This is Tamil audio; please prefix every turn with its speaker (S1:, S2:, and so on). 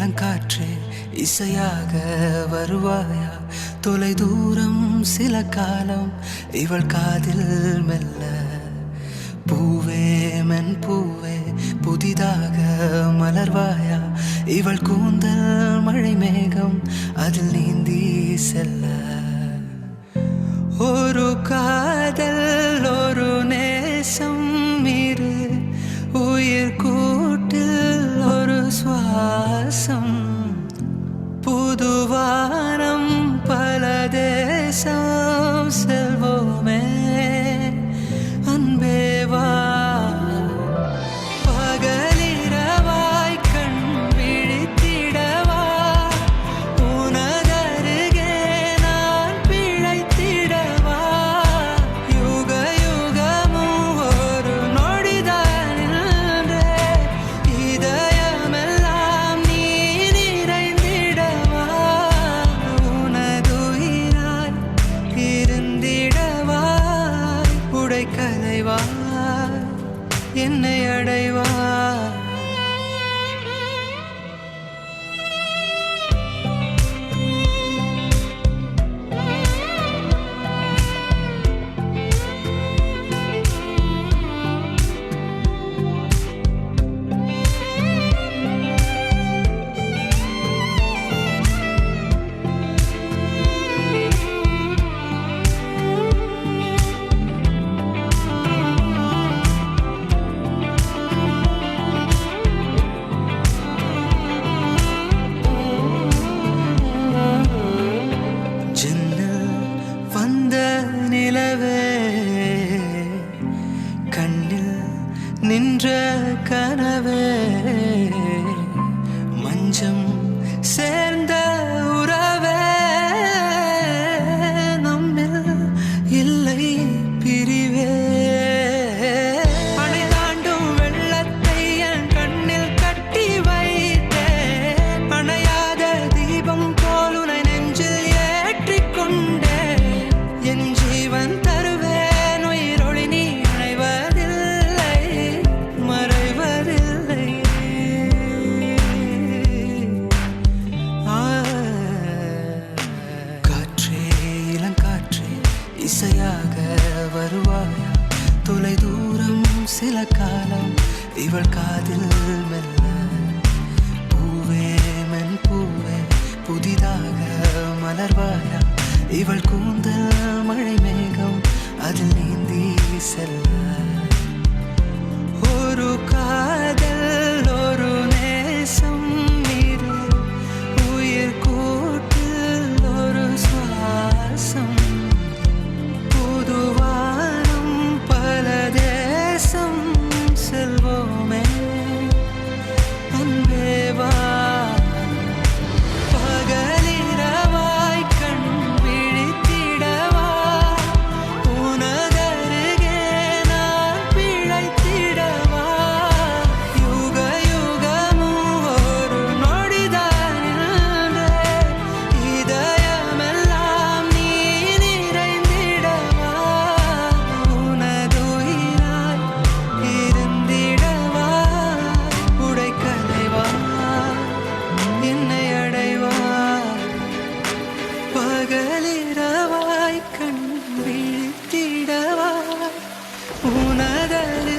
S1: இளங்காற்றே இசையாக வருவாயா? தொலை தூரம் சில காலம் இவள் காதில் மெல்ல. பூவே மென் பூவே புதிதாக மலர்வாயா? இவள் கூந்தல் மழை மேகம் அதில் நீந்தி செல்ல. ஒரு காதல் ஒரு நேசம் இரு உயிர் கூட்டில் ஒரு சுவாசம். புதுவானம் பல தேசம் செல்வோமே அன்பேவா. பகலிரவாய் கண் விழித்திடவா? உனதருகே நான் பிழைத்திடவா? யுக யுகமும் ஒரு நொடிதான் நின்றே இதயமெல்லாம் நீ நிறைந்திடவா? உனதுயிராய் இருந்திடவா? உடை கலைவா என்னை அடைவா? நிலவே கண்ணில் நின்ற கனவே மஞ்சம் சேர்ந்த உறவே நம்மில் இல்லை பிரிவே. அணை தாண்டும் வெள்ளத்தை என் கண்ணில் கட்டி வைத்தேன். அணையாத தீபம் போல் உனை நெஞ்சில் ஏற்றிக்கொண்டே என் ஜீவன் தருவேன். உயிரொளி நீ அணைவதில்லை மறைவதில்லை. காற்றே இளங்காற்றே இசையாக வருவாயா? தொலை தூரம் சில காலம் இவள் காதில் மெல்ல. பூவே மென் பூவே புதிதாக மலர்வாயா? இவள் கூந்தல் மழை மேகம் அதில் நீந்தி செல்ல. ஒரு காதல் ஒரு நேசம் இரு உயிர் கூட்டில் ஒரு சுவாசம். புதுவானம் பல தேசம் செல்வோமே அன்பேவா. பகலிரவாய் கண் விழித்திடவா? உனதரு